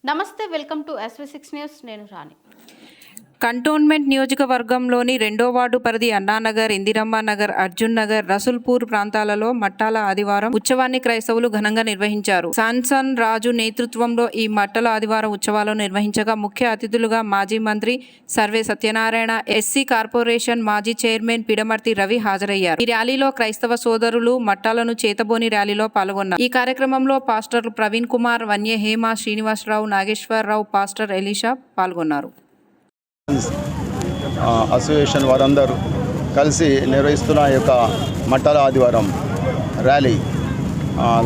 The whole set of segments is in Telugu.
నమస్తే, వెల్కమ్ టు SV6 న్యూస్. నేను రాణి. కంటోన్మెంట్ నియోజకవర్గంలోని 2వ వార్డు పరిధి అన్నానగర్, ఇందిరమ్మ నగర్, అర్జున్ నగర్, రసూల్పూర్ ప్రాంతాలలో మట్టాల ఆదివారం ఉత్సవాన్ని క్రైస్తవులు ఘనంగా నిర్వహించారు. సాన్సన్ రాజు నేతృత్వంలో ఈ మట్టల ఆదివారం ఉత్సవాలను నిర్వహించగా ముఖ్య అతిథులుగా మాజీ మంత్రి సర్వే సత్యనారాయణ, ఎస్సీ కార్పొరేషన్ మాజీ చైర్మన్ పిడమర్తి రవి హాజరయ్యారు. ఈ ర్యాలీలో క్రైస్తవ సోదరులు మట్టాలను చేతబోని ర్యాలీలో పాల్గొన్నారు. ఈ కార్యక్రమంలో పాస్టర్లు ప్రవీణ్ కుమార్, వన్య హేమ, శ్రీనివాసరావు, నాగేశ్వరరావు, పాస్టర్ ఎలీషా పాల్గొన్నారు. అసోసియేషన్ వారందరూ కలిసి నిర్వహిస్తున్న ఈ యొక్క మట్టాల ఆదివారం ర్యాలీ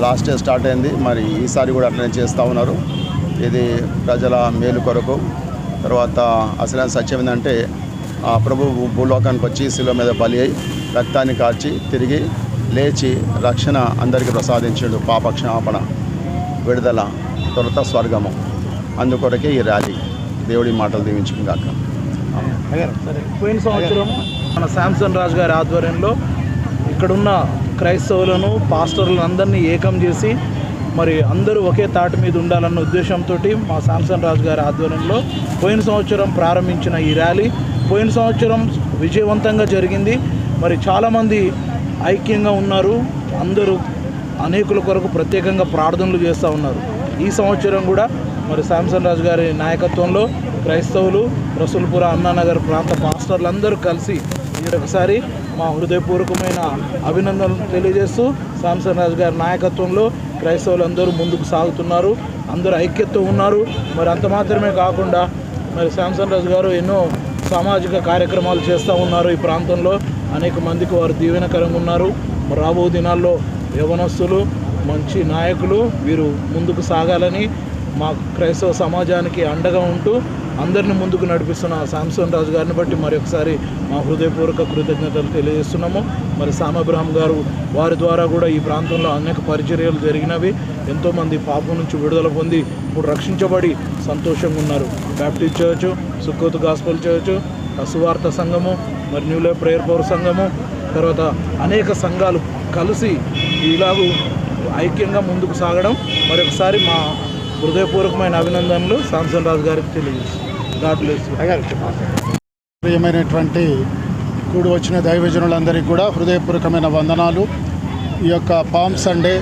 లాస్ట్ ఇయర్ స్టార్ట్ అయింది. మరి ఈసారి కూడా అట్లనే చేస్తూ ఉన్నారు. ఇది ప్రజల మేలు కొరకు. తర్వాత అసలైన సత్యం ఏంటంటే ప్రభు భూలోకానికి వచ్చి శిలువ మీద బలి అయి రక్తాన్ని కార్చి తిరిగి లేచి రక్షణ అందరికీ ప్రసాదించాడు. పాపక్షమాపణ, విడుదల, తొలుత స్వర్గము. అందుకొరకే ఈ ర్యాలీ. దేవుడి మాటలు దీవించుగాక. పోయిన సంవత్సరం మన శాంసన్ రాజు గారి ఆధ్వర్యంలో ఇక్కడున్న క్రైస్తవులను, పాస్టర్లను అందరినీ ఏకం చేసి మరి అందరూ ఒకే తాటి మీద ఉండాలన్న ఉద్దేశంతో మా శాంసన్ రాజు గారి ఆధ్వర్యంలో పోయిన సంవత్సరం ప్రారంభించిన ఈ ర్యాలీ పోయిన సంవత్సరం విజయవంతంగా జరిగింది. మరి చాలామంది ఐక్యంగా ఉన్నారు. అందరూ అనేకుల కొరకు ప్రత్యేకంగా ప్రార్థనలు చేస్తూ ఉన్నారు. ఈ సంవత్సరం కూడా మరి శాంసన్ రాజు గారి నాయకత్వంలో క్రైస్తవులు, రసూల్పుర, అన్నానగర్ ప్రాంత పాస్టర్లు అందరూ కలిసి ఒకసారి మా హృదయపూర్వకమైన అభినందనలు తెలియజేస్తూ శాంసన్ రాజు గారి నాయకత్వంలో క్రైస్తవులు అందరూ ముందుకు సాగుతున్నారు. అందరూ ఐక్యతతో ఉన్నారు. మరి అంత మాత్రమే కాకుండా మరి శాంసన్ రాజు గారు ఎన్నో సామాజిక కార్యక్రమాలు చేస్తూ ఉన్నారు. ఈ ప్రాంతంలో అనేక మందికి వారు దీవెనకరంగా ఉన్నారు. రాబో దినాల్లో యవనస్తులు, మంచి నాయకులు వీరు ముందుకు సాగాలని మా క్రైస్తవ సమాజానికి అండగా ఉంటూ అందరిని ముందుకు నడిపిస్తున్న శాంసన్ రాజు గారిని బట్టి మరొకసారి మా హృదయపూర్వక కృతజ్ఞతలు తెలియజేస్తున్నాము. మరి సామబ్రహం గారు వారి ద్వారా కూడా ఈ ప్రాంతంలో అనేక పరిచర్యలు జరిగినవి. ఎంతోమంది పాపం నుంచి విడుదల పొంది ఇప్పుడు రక్షించబడి సంతోషంగా ఉన్నారు. Baptist church, Sukkot gospel church, సువార్త సంఘము, మరి న్యూ లైఫ్ ప్రేయర్ పవర్ సంఘము, తర్వాత అనేక సంఘాలు కలిసి ఇలాగూ ఐక్యంగా ముందుకు సాగడం మరొకసారి మా హృదయపూర్వకమైన అభినందనలు శాంసన్ రాజు గారికి తెలియజేస్తాం. God bless you. ప్రియమైనటువంటి కూడి వచ్చిన దైవజనులందరికీ కూడా హృదయపూర్వకమైన వందనాలు. ఈ యొక్క పామ్ సండే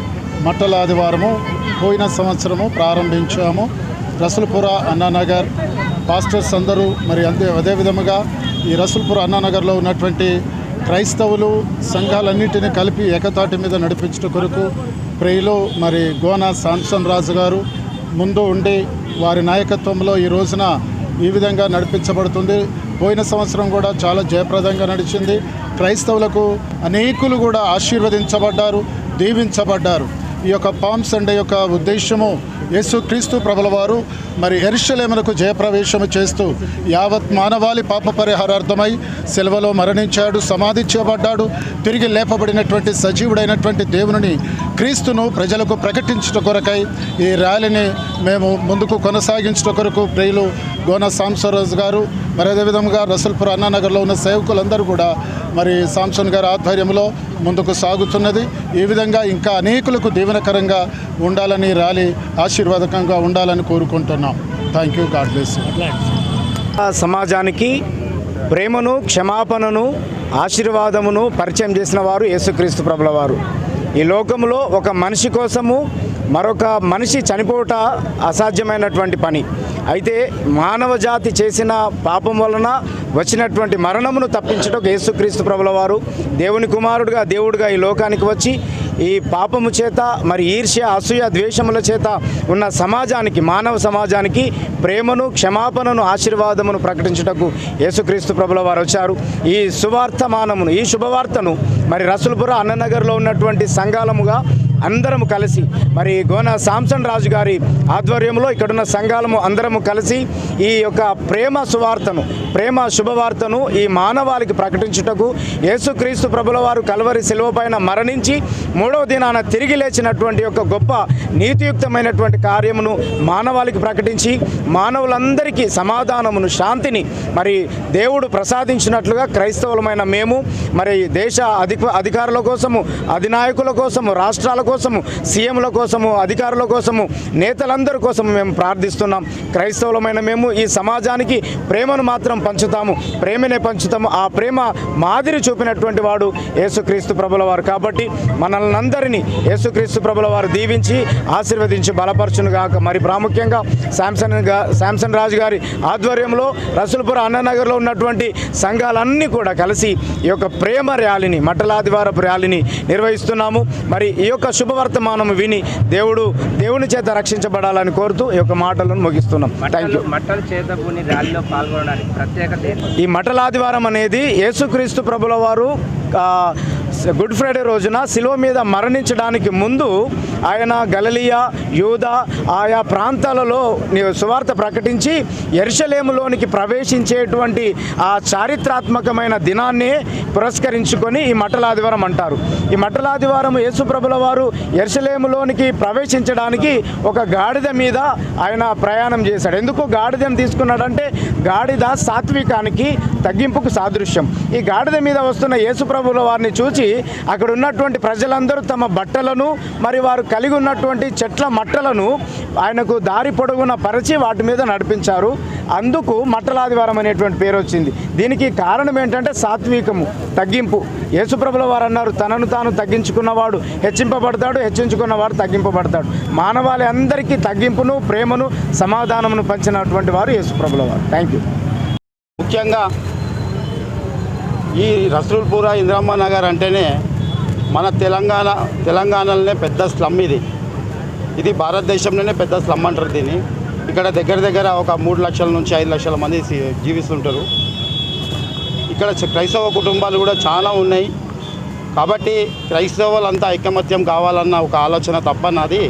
మట్టల ఆదివారము పోయిన సంవత్సరము ప్రారంభించాము. రసూల్పుర, అన్నానగర్ పాస్టర్స్ అందరూ మరి అదే విధముగా ఈ రసూల్పుర, అన్నానగర్లో ఉన్నటువంటి క్రైస్తవులు సంఘాలన్నింటినీ కలిపి ఏకతాటి మీద నడిపించడం కొరకు ప్రేయలో మరి గోన శాంసన్ రాజు గారు ముందు ఉండి వారి నాయకత్వంలో ఈ రోజున ఈ విధంగా నడిపించబడుతుంది. పోయిన సంవత్సరం కూడా చాలా జయప్రదంగా నడిచింది. క్రైస్తవులకు అనేకులు కూడా ఆశీర్వదించబడ్డారు, దీవించబడ్డారు. ఈ యొక్క పామ్ సండే యొక్క ఉద్దేశము యేసుక్రీస్తు ప్రభుల వారు మరి యెరూషలేమునకు జయప్రవేశము చేస్తూ యావత్ మానవాళి పాప పరిహారార్థమై సిలువలో మరణించాడు, సమాధి చేయబడ్డాడు, తిరిగి లేపబడినటువంటి సజీవుడైనటువంటి దేవుని క్రీస్తును ప్రజలకు ప్రకటించడం కొరకై ఈ ర్యాలీని మేము ముందుకు కొనసాగించడం కొరకు ప్రియులు గోన శాంసన్ రాజు గారు మరి అదేవిధంగా రసూల్పుర, అన్నానగర్లో ఉన్న సేవకులందరూ కూడా మరి శాంసన్ గారి ఆధ్వర్యంలో ముందుకు సాగుతున్నది. ఈ విధంగా ఇంకా అనేకులకు దీవెనకరంగా ఉండాలని ర్యాలీ ఆశీర్వాదకంగా ఉండాలని కోరుకుంటున్నాం. Thank you. God bless you. సమాజానికి ప్రేమను, క్షమాపణను, ఆశీర్వాదమును పరిచయం చేసిన వారు యేసుక్రీస్తు ప్రభుల వారు. ఈ లోకంలో ఒక మనిషి కోసము మరొక మనిషి చనిపోవట అసాధ్యమైనటువంటి పని. అయితే మానవ జాతి చేసిన పాపం వలన వచ్చినటువంటి మరణమును తప్పించటకు యేసుక్రీస్తు ప్రభుల వారు దేవుని కుమారుడుగా, దేవుడిగా ఈ లోకానికి వచ్చి ఈ పాపము చేత మరి ఈర్ష్య, అసూయ, ద్వేషముల చేత ఉన్న సమాజానికి, మానవ సమాజానికి ప్రేమను, క్షమాపణను, ఆశీర్వాదమును ప్రకటించుటకు యేసుక్రీస్తు ప్రభుల వారు వచ్చారు. ఈ సువార్తమానమును, ఈ శుభవార్తను మరి రసూల్పుర, అన్ననగర్లో ఉన్నటువంటి సంఘాలముగా అందరము కలిసి మరి గోన శాంసన్ రాజు గారి ఆధ్వర్యంలో ఇక్కడున్న సంఘాలము అందరము కలిసి ఈ యొక్క ప్రేమ సువార్తను, ప్రేమ శుభవార్తను ఈ మానవాళికి ప్రకటించుటకు యేసుక్రీస్తు ప్రభుల వారు కల్వరి శిలువపైన మరణించి మూడవ దినాన తిరిగి లేచినటువంటి యొక్క గొప్ప నీతియుక్తమైనటువంటి కార్యమును మానవాళికి ప్రకటించి మానవులందరికీ సమాధానమును, శాంతిని మరి దేవుడు ప్రసాదించినట్లుగా క్రైస్తవులమైన మేము మరి దేశ అధికారుల కోసము, అధినాయకుల కోసము, రాష్ట్రాల కోసము, సీఎంల కోసము, అధికారుల కోసము, నేతలందరి కోసము మేము ప్రార్థిస్తున్నాం. క్రైస్తవులమైన మేము ఈ సమాజానికి ప్రేమను మాత్రం పంచుతాము, ప్రేమనే పంచుతాము. ఆ ప్రేమ మాదిరి చూపినటువంటి వాడు యేసుక్రీస్తు ప్రభుల వారు. కాబట్టి మనల్ని అందరినీ యేసుక్రీస్తు ప్రభుల వారు దీవించి ఆశీర్వదించి బలపరచును గాక. మరి ప్రాముఖ్యంగా శాంసన్ రాజు గారి ఆధ్వర్యంలో రసూల్పుర అన్నానగర్లో ఉన్నటువంటి సంఘాలన్నీ కూడా కలిసి ఈ యొక్క ప్రేమ ర్యాలీని, మట్టల ఆదివారపు ర్యాలీని నిర్వహిస్తున్నాము. మరి ఈ యొక్క శుభవర్తమానం విని దేవుని చేత రక్షించబడాలని కోరుతూ ఈ యొక్క మాటలను ముగిస్తున్నాం. Thank you. మట్టల చేతబూని ర్యాలీలో పాల్గొనడానికి ప్రత్యేకత ఏంటి? ఈ మట్టల ఆదివారం అనేది యేసుక్రీస్తు ప్రభుల వారు గుడ్ ఫ్రైడే రోజున శిలువ మీద మరణించడానికి ముందు ఆయన గలిలయ, యూదా ఆయా ప్రాంతాలలో సువార్త ప్రకటించి యెరూషలేములోనికి ప్రవేశించేటువంటి ఆ చారిత్రాత్మకమైన దినాన్ని పురస్కరించుకొని ఈ మట్టల ఆదివారం అంటారు. ఈ మట్టల ఆదివారం యేసు ప్రభుల వారు యెరూషలేములోనికి ప్రవేశించడానికి ఒక గాడిద మీద ఆయన ప్రయాణం చేశాడు. ఎందుకు గాడిదను తీసుకున్నాడంటే గాడిద సాత్వికానికి, తగ్గింపుకు సాదృశ్యం. ఈ గాడిద మీద వస్తున్న యేసు ప్రభుల వారిని చూసి అక్కడ ఉన్నటువంటి ప్రజలందరూ తమ బట్టలను, మరి వారు కలిగి ఉన్నటువంటి చెట్ల మట్టలను ఆయనకు దారి పొడుగున పరిచి వాటి మీద నడిపించారు. అందుకు మట్టలాదివారం అనేటువంటి పేరు వచ్చింది. దీనికి కారణం ఏంటంటే సాత్వికము, తగ్గింపు. యేసుప్రభుల వారు అన్నారు, తనను తాను తగ్గించుకున్నవాడు హెచ్చింపబడతాడు, హెచ్చించుకున్నవాడు తగ్గింపబడతాడు. మానవాళి అందరికీ తగ్గింపును, ప్రేమను, సమాధానమును పంచినటువంటి వారు యేసుప్రభుల వారు. Thank you. ముఖ్యంగా ఈ రసూల్పుర ఇందిరమ్మ నగర్ అంటేనే మన తెలంగాణలోనే పెద్ద స్లమ్ ఇది భారతదేశంలోనే పెద్ద స్లమ్ అంటారు దీన్ని. ఇక్కడ దగ్గర ఒక 3 లక్షల నుంచి 5 లక్షల మంది జీవిస్తుంటారు. ఇక్కడ క్రైస్తవ కుటుంబాలు కూడా చాలా ఉన్నాయి. కాబట్టి క్రైస్తవులంతా ఐకమత్యం కావాలన్న ఒక ఆలోచన తప్ప నాది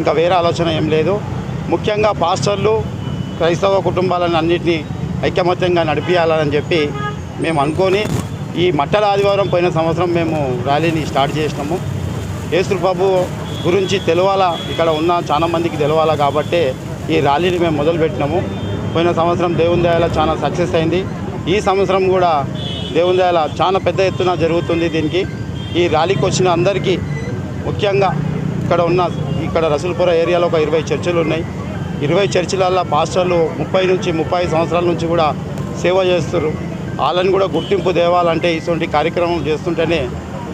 ఇంకా వేరే ఆలోచన ఏం లేదు. ముఖ్యంగా పాస్టర్లు క్రైస్తవ కుటుంబాలను అన్నింటినీ ఐకమత్యంగా నడిపించాలని చెప్పి మేము అనుకొని ఈ మట్టల ఆదివారం పోయిన సంవత్సరం మేము ర్యాలీని స్టార్ట్ చేసినాము. యేసు ప్రభు గురించి తెలవాలా, ఇక్కడ ఉన్న చాలా మందికి తెలవాలా కాబట్టి ఈ ర్యాలీని మేము మొదలుపెట్టినాము. పోయిన సంవత్సరం దేవుని దయల చాలా సక్సెస్ అయింది. ఈ సంవత్సరం కూడా దేవుని దయల చాలా పెద్ద ఎత్తున జరుగుతుంది. దీనికి ఈ ర్యాలీకి వచ్చిన అందరికీ, ముఖ్యంగా ఇక్కడ రసూల్పుర ఏరియాలో ఒక 20 చర్చిలు ఉన్నాయి. 20 చర్చిలల్లో పాస్టర్లు 30 నుంచి 35 సంవత్సరాల నుంచి కూడా సేవ చేస్తారు. వాళ్ళని కూడా గుర్తింపు తేవాలంటే ఇటువంటి కార్యక్రమం చేస్తుంటేనే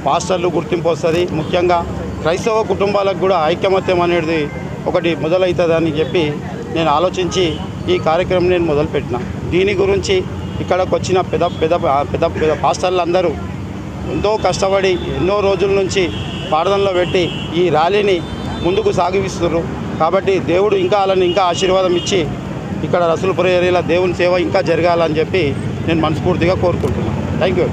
పాస్టర్లు గుర్తింపు వస్తుంది. ముఖ్యంగా క్రైస్తవ కుటుంబాలకు కూడా ఐకమత్యం అనేది ఒకటి మొదలవుతుందని చెప్పి నేను ఆలోచించి ఈ కార్యక్రమం నేను మొదలుపెట్టిన. దీని గురించి ఇక్కడికి వచ్చిన పెద్ద పాస్టర్లు అందరూ ఎంతో కష్టపడి ఎన్నో రోజుల నుంచి ప్రార్థనలో పెట్టి ఈ ర్యాలీని ముందుకు సాగిస్తున్నారు. కాబట్టి దేవుడు ఇంకా వాళ్ళని ఇంకా ఆశీర్వాదం ఇచ్చి ఇక్కడ రసూల్పుర ఏరియాలో దేవుని సేవ ఇంకా జరగాలని చెప్పి నేను మనస్ఫూర్తిగా కోరుకుంటున్నాను. Thank you.